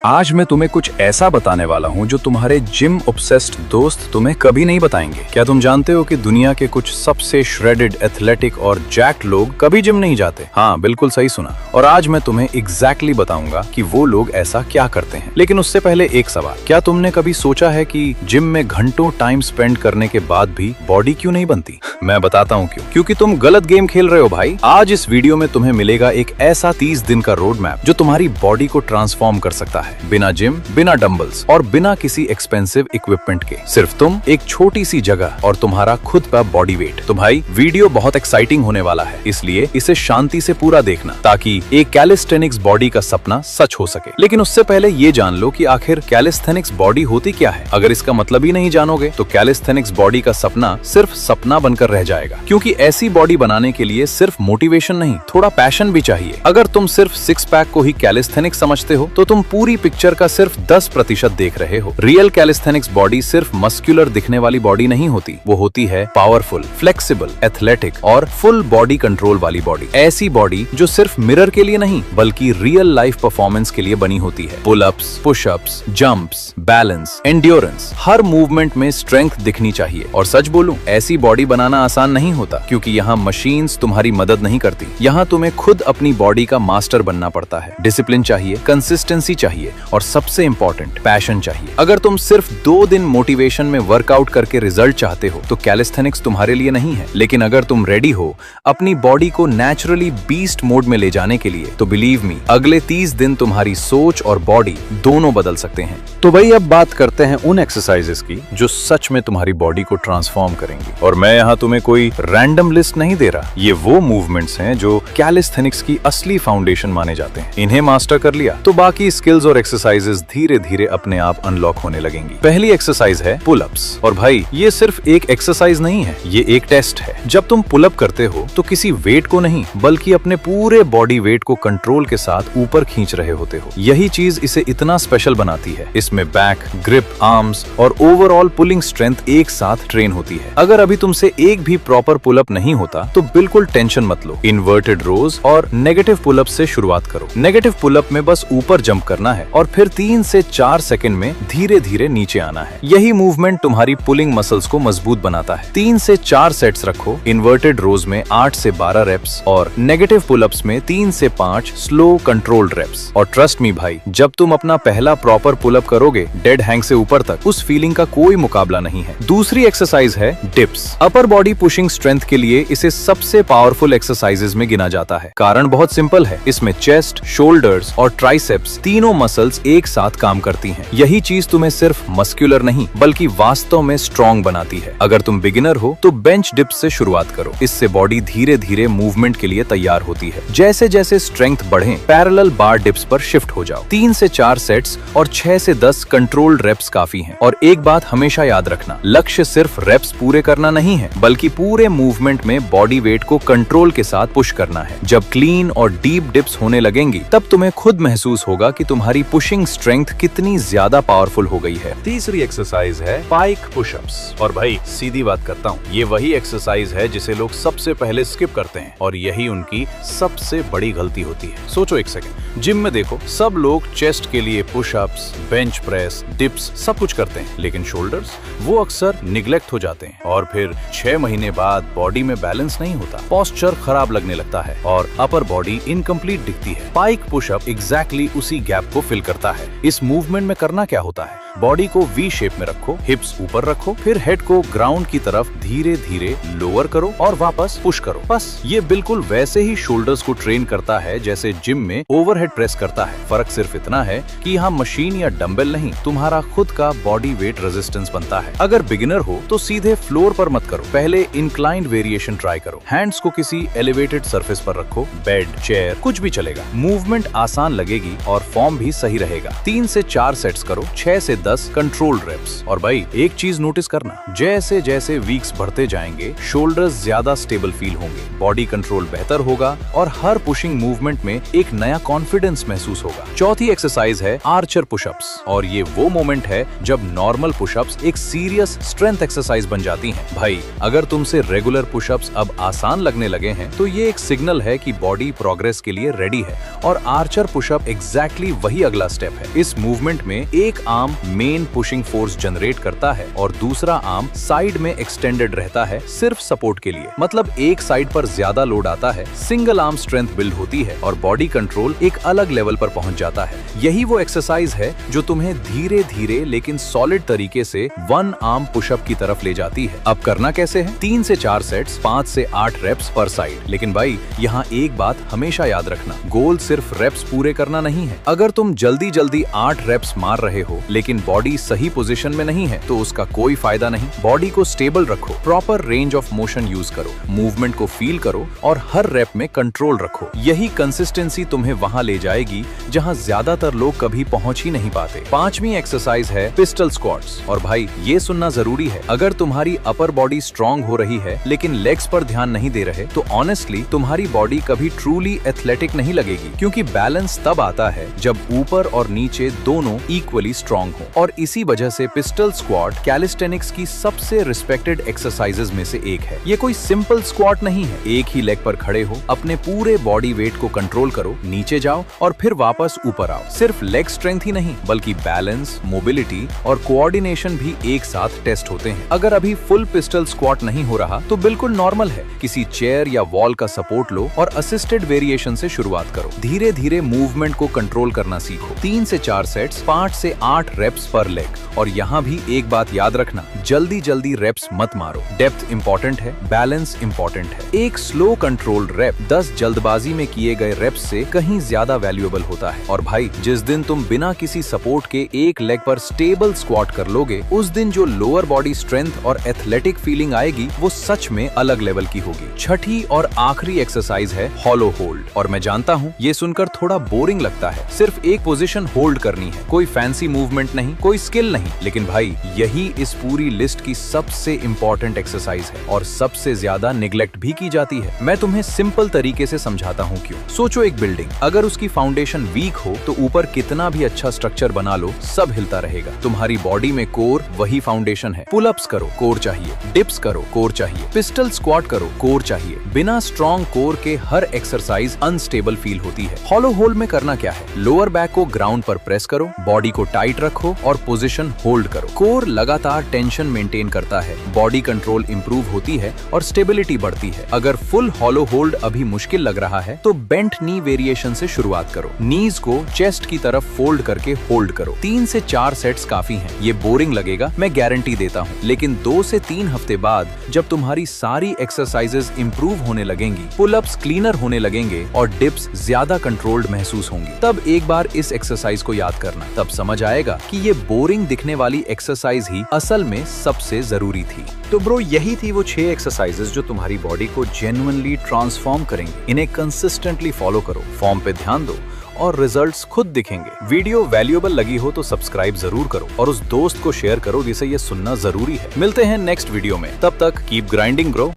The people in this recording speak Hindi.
आज मैं तुम्हें कुछ ऐसा बताने वाला हूँ जो तुम्हारे जिम ऑब्सेस्ड दोस्त तुम्हें कभी नहीं बताएंगे। क्या तुम जानते हो कि दुनिया के कुछ सबसे श्रेडेड, एथलेटिक और जैक्ड लोग कभी जिम नहीं जाते? हाँ, बिल्कुल सही सुना। और आज मैं तुम्हें एग्जैक्टली बताऊंगा कि वो लोग ऐसा क्या करते हैं। लेकिन उससे पहले एक सवाल, क्या तुमने कभी सोचा है कि जिम में घंटों टाइम स्पेंड करने के बाद भी बॉडी क्यों नहीं बनती? मैं बताता हूँ क्यों। क्योंकि तुम गलत गेम खेल रहे हो भाई। आज इस वीडियो में तुम्हें मिलेगा एक ऐसा 30 दिन का रोड मैप जो तुम्हारी बॉडी को ट्रांसफॉर्म कर सकता है, बिना जिम, बिना डंबल्स और बिना किसी एक्सपेंसिव इक्विपमेंट के। सिर्फ तुम, एक छोटी सी जगह और तुम्हारा खुद का बॉडी वेट। तो भाई, वीडियो बहुत एक्साइटिंग होने वाला है, इसलिए इसे शांति से पूरा देखना ताकि एक कैलिस्थेनिक्स बॉडी का सपना सच हो सके। लेकिन उससे पहले ये जान लो कि आखिर कैलिस्थेनिक्स बॉडी होती क्या है। अगर इसका मतलब ही नहीं जानोगे तो कैलिस्थेनिक्स बॉडी का सपना सिर्फ सपना बनकर रह जाएगा। क्योंकि ऐसी बॉडी बनाने के लिए सिर्फ मोटिवेशन नहीं, थोड़ा पैशन भी चाहिए। अगर तुम सिर्फ सिक्स पैक को ही कैलिस्थेनिक्स समझते हो तो तुम पूरी पिक्चर का सिर्फ 10% देख रहे हो। रियल कैलिस्थेनिक्स बॉडी सिर्फ मस्कुलर दिखने वाली बॉडी नहीं होती, वो होती है पावरफुल, फ्लेक्सिबल, एथलेटिक और फुल बॉडी कंट्रोल वाली बॉडी। ऐसी बॉडी जो सिर्फ मिरर के लिए नहीं बल्कि रियल लाइफ परफॉर्मेंस के लिए बनी होती है। Pull ups, push ups, jumps, balance, endurance, हर मूवमेंट में स्ट्रेंथ दिखनी चाहिए। और सच बोलूं, ऐसी बॉडी बनाना आसान नहीं होता, क्योंकि यहाँ मशीन्स तुम्हारी मदद नहीं करती। यहाँ तुम्हें खुद अपनी बॉडी का मास्टर बनना पड़ता है। डिसिप्लिन चाहिए, कंसिस्टेंसी चाहिए और सबसे इंपॉर्टेंट, पैशन चाहिए। अगर तुम सिर्फ 2 दिन मोटिवेशन में वर्कआउट करके रिजल्ट चाहते हो तो कैलिस्थेनिक्स तुम्हारे लिए नहीं है। लेकिन अगर तुम रेडी हो अपनी बॉडी को नेचुरली बीस्ट मोड में ले जाने के लिए तो बिलीव मी, अगले 30 दिन तुम्हारी सोच और बॉडी दोनों बदल सकते हैं। तो भाई, अब बात करते हैं उन एक्सरसाइजेस की जो सच में तुम्हारी बॉडी को ट्रांसफॉर्म करेंगी। और मैं यहाँ तुम्हें कोई रैंडम लिस्ट नहीं दे रहा। ये वो मूवमेंट्स हैं जो कैलिस्थेनिक्स की असली फाउंडेशन माने जाते हैं। इन्हें मास्टर कर लिया तो बाकी स्किल्स और एक्सरसाइजेस धीरे धीरे अपने आप अनलॉक होने लगेंगी। पहली एक्सरसाइज है पुल अप्स। और भाई, ये सिर्फ एक एक्सरसाइज नहीं है, ये एक टेस्ट है। जब तुम पुल अप करते हो तो किसी वेट को नहीं बल्कि अपने पूरे बॉडी वेट को कंट्रोल के साथ ऊपर खींच रहे होते हो। यही चीज इसे इतना स्पेशल बनाती है। इसमें बैक, ग्रिप, आर्म्स और ओवरऑल पुलिंग स्ट्रेंथ एक साथ ट्रेन होती है। अगर अभी तुमसे एक भी प्रॉपर पुल अप नहीं होता तो बिल्कुल टेंशन मत लो। इन्वर्टेड रोज और नेगेटिव पुल अप से शुरुआत करो। नेगेटिव पुल अप में बस ऊपर जंप करना है और फिर 3 से 4 सेकंड में धीरे धीरे नीचे आना है। यही मूवमेंट तुम्हारी पुलिंग मसल्स को मजबूत बनाता है। 3 से 4 सेट्स रखो। इन्वर्टेड रोज में 8 से 12 रेप्स और नेगेटिव पुलअप्स में 3 से 5 स्लो कंट्रोल्ड रेप्स। और ट्रस्ट मी भाई, जब तुम अपना पहला प्रॉपर पुलअप करोगे डेड हैंग से ऊपर तक, उस फीलिंग का कोई मुकाबला नहीं है। दूसरी एक्सरसाइज है dips. Upper body pushing strength के लिए इसे सबसे पावरफुल एक्सरसाइजेज में गिना जाता है। कारण बहुत सिंपल है, इसमें चेस्ट, शोल्डर्स और ट्राइसेप्स तीनों मसल्स एक साथ काम करती हैं। यही चीज तुम्हें सिर्फ मस्कुलर नहीं बल्कि वास्तव में स्ट्रॉन्ग बनाती है। अगर तुम बिगिनर हो तो बेंच डिप्स से शुरुआत करो। इससे बॉडी धीरे धीरे मूवमेंट के लिए तैयार होती है। जैसे जैसे स्ट्रेंथ बढ़े, पैरेलल बार डिप्स पर शिफ्ट हो जाओ। 3 से 4 सेट्स और 6 से 10 कंट्रोल्ड रेप्स काफी हैं। और एक बात हमेशा याद रखना, लक्ष्य सिर्फ रेप्स पूरे करना नहीं है बल्कि पूरे मूवमेंट में बॉडी वेट को कंट्रोल के साथ पुश करना है। जब क्लीन और डीप डिप्स होने लगेंगी तब तुम्हें खुद महसूस होगा कि तुम्हारी पुशिंग स्ट्रेंथ कितनी ज्यादा पावरफुल हो गई है। तीसरी एक्सरसाइज है पाइक पुशअप्स। और भाई, सीधी बात करता हूँ, ये वही एक्सरसाइज है जिसे लोग सबसे पहले स्किप करते हैं और यही उनकी सबसे बड़ी गलती होती है। सोचो एक सेकंड, जिम में देखो, सब लोग चेस्ट के लिए पुशअप्स, बेंच प्रेस, डिप्स सब कुछ करते हैं, लेकिन शोल्डर्स वो अक्सर निग्लेक्ट हो जाते हैं और फिर 6 महीने बाद बॉडी में बैलेंस नहीं होता, पोस्चर खराब लगने लगता है और अपर बॉडी इनकम्प्लीट दिखती है। पाइक पुशअप एग्जैक्टली उसी गैप को फिल करता है। इस मूवमेंट में करना क्या होता है, बॉडी को वी शेप में रखो, हिप्स ऊपर रखो, फिर हेड को ग्राउंड की तरफ धीरे धीरे लोअर करो और वापस पुश करो। बस ये बिल्कुल वैसे ही शोल्डर्स को ट्रेन करता है जैसे जिम में ओवरहेड प्रेस करता है। फर्क सिर्फ इतना है कि यहाँ मशीन या डंबल नहीं, तुम्हारा खुद का बॉडी वेट रेजिस्टेंस बनता है। अगर बिगिनर हो तो सीधे फ्लोर पर मत करो, पहले इंक्लाइंड वेरिएशन ट्राई करो। हैंड्स को किसी एलिवेटेड सरफेस पर रखो, बेड, चेयर कुछ भी चलेगा। मूवमेंट आसान लगेगी और फॉर्म भी सही रहेगा। 3 से 4 सेट्स करो, 6 से 10 कंट्रोल्ड रेप्स। और भाई, एक चीज नोटिस करना, जैसे जैसे वीक्स बढ़ते जाएंगे शोल्डर्स ज्यादा स्टेबल फील होंगे, बॉडी कंट्रोल बेहतर होगा और हर पुशिंग मूवमेंट में एक नया कॉन्फिडेंस महसूस होगा। चौथी एक्सरसाइज है आर्चर पुशअप्स। और ये वो मोमेंट है जब नॉर्मल पुशअप्स एक सीरियस स्ट्रेंथ एक्सरसाइज बन जाती हैं। भाई, अगर तुमसे रेगुलर पुशअप्स अब आसान लगने लगे हैं तो ये एक सिग्नल है कि बॉडी प्रोग्रेस के लिए रेडी है। और आर्चर पुशअप एग्जैक्टली वही अगला स्टेप है। इस मूवमेंट में एक arm main pushing force generate करता है और दूसरा आर्म साइड में एक्सटेंडेड रहता है सिर्फ सपोर्ट के लिए। मतलब एक साइड पर ज्यादा लोड आता है, सिंगल आर्म स्ट्रेंथ बिल्ड होती है और बॉडी कंट्रोल एक अलग लेवल पर पहुंच जाता है। यही वो एक्सरसाइज है जो तुम्हें धीरे धीरे लेकिन सॉलिड तरीके से वन आर्म पुशअप की तरफ ले जाती है। अब करना कैसे है? 3 से 4 सेट्स, 5 से 8 रेप्स पर साइड। लेकिन भाई यहाँ एक बात हमेशा याद रखना, गोल सिर्फ रेप्स पूरे करना नहीं है। अगर तुम जल्दी जल्दी 8 रेप्स मार रहे हो लेकिन बॉडी सही पोजीशन में नहीं है तो उसका कोई फायदा नहीं। बॉडी को स्टेबल रखो, proper range of motion use करो, मूवमेंट को फील करो और हर रेप में कंट्रोल रखो। यही कंसिस्टेंसी तुम्हें वहां ले जाएगी जहां ज्यादातर लोग कभी पहुंच ही नहीं पाते। 5वीं एक्सरसाइज है पिस्टल स्क्वाट्स। और भाई ये सुनना जरूरी है, अगर तुम्हारी अपर बॉडी स्ट्रांग हो रही है लेकिन लेग्स पर ध्यान नहीं दे रहे तो ऑनेस्टली तुम्हारी बॉडी कभी ट्रूली एथलेटिक नहीं लगेगी, क्योंकि बैलेंस तब आता है जब ऊपर और नीचे दोनों इक्वली स्ट्रांग हो। और इसी वजह से पिस्टल स्क्वाट कैलिस्टेनिक्स की सबसे रिस्पेक्टेड एक्सरसाइजेज में से एक है। ये कोई सिंपल स्क्वाट नहीं है। एक ही लेग पर खड़े हो, अपने पूरे बॉडी वेट को कंट्रोल करो, नीचे जाओ और फिर वापस ऊपर आओ। सिर्फ लेग स्ट्रेंथ ही नहीं बल्कि बैलेंस, मोबिलिटी और कोऑर्डिनेशन भी एक साथ टेस्ट होते हैं। अगर अभी फुल पिस्टल स्क्वाट नहीं हो रहा तो बिल्कुल नॉर्मल है, किसी चेयर या वॉल का सपोर्ट लो और असिस्टेड वेरिएशन से शुरुआत करो। धीरे धीरे मूवमेंट को कंट्रोल करना सीखो। 3 से 4 सेट्स, 5 से 8 रेप्स पर लेग। और यहाँ भी एक बात याद रखना, जल्दी जल्दी रेप्स मत मारो। डेप्थ इंपॉर्टेंट है, बैलेंस इंपॉर्टेंट है। एक स्लो कंट्रोल रेप 10 जल्दबाजी में किए गए रेप्स से कहीं ज्यादा वैल्यूएबल होता है। और भाई जिस दिन तुम बिना किसी सपोर्ट के एक लेग पर स्टेबल स्क्वाट कर लोगे, उस दिन जो लोअर बॉडी स्ट्रेंथ और एथलेटिक फीलिंग आएगी वो सच में अलग लेवल की होगी। छठी और आखिरी एक्सरसाइज है हॉलो होल्ड। और मैं जानता हूँ ये सुनकर थोड़ा बोरिंग लगता है, सिर्फ एक पोजीशन होल्ड करनी है, कोई फैंसी मूवमेंट नहीं, कोई स्किल नहीं। लेकिन भाई यही इस पूरी लिस्ट की सबसे इंपॉर्टेंट एक्सरसाइज है और सबसे ज्यादा निगलेक्ट भी की जाती है। मैं तुम्हें सिंपल तरीके से समझाता हूँ क्यों। सोचो एक बिल्डिंग, अगर उसकी फाउंडेशन वीक हो तो ऊपर कितना भी अच्छा स्ट्रक्चर बना लो सब हिलता रहेगा। तुम्हारी बॉडी में कोर वही फाउंडेशन है। पुल अप्स करो, कोर चाहिए, डिप्स करो, कोर चाहिए, पिस्टल स्क्वाट करो, कोर चाहिए। बिना स्ट्रॉन्ग कोर के हर एक्सरसाइज अनस्टेबल फील होती है। हॉलो होल्ड में करना क्या है? लोअर बैक को ग्राउंड पर प्रेस करो, बॉडी को टाइट रखो और पोजीशन होल्ड करो। कोर लगातार टेंशन मेंटेन करता है, बॉडी कंट्रोल इंप्रूव होती है और स्टेबिलिटी बढ़ती है। अगर फुल हॉलो होल्ड अभी मुश्किल लग रहा है तो बेंट नी वेरिएशन से शुरुआत करो। नीज को चेस्ट की तरफ फोल्ड करके होल्ड करो। 3 से 4 सेट्स काफी हैं। ये बोरिंग लगेगा, मैं गारंटी देता हूँ, लेकिन 2 से 3 हफ्ते बाद जब तुम्हारी सारी एक्सरसाइजेज इंप्रूव होने लगेंगी, पुल अप्स क्लीनर होने लगेंगे और डिप्स ज्यादा कंट्रोल्ड महसूस होंगी, तब एक बार इस एक्सरसाइज को याद करना। तब समझ आएगा कि ये बोरिंग दिखने वाली एक्सरसाइज ही असल में सबसे जरूरी थी। तो ब्रो यही थी वो 6 एक्सरसाइजेज जो तुम्हारी बॉडी को जेन्युइनली ट्रांसफॉर्म करेंगे। इन्हें कंसिस्टेंटली फॉलो करो, फॉर्म पे ध्यान दो और रिजल्ट्स खुद दिखेंगे। वीडियो वैल्यूएबल लगी हो तो सब्सक्राइब जरूर करो और उस दोस्त को शेयर करो जिसे ये सुनना जरूरी है। मिलते हैं नेक्स्ट वीडियो में, तब तक कीप ग्राइंडिंग ब्रो।